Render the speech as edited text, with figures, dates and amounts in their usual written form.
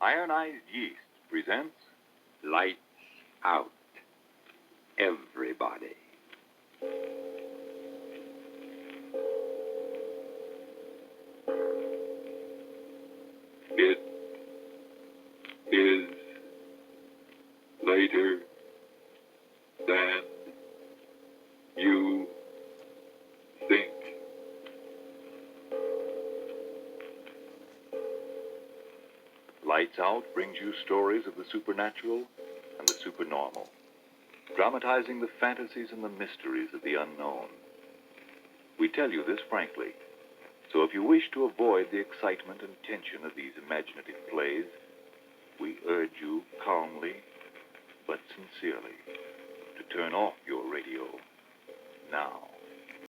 Ironized Yeast presents Lights Out, Everybody. It is later than you think. Lights Out brings you stories of the supernatural and the supernormal, dramatizing the fantasies and the mysteries of the unknown. We tell you this frankly, so if you wish to avoid the excitement and tension of these imaginative plays, we urge you calmly but sincerely to turn off your radio now.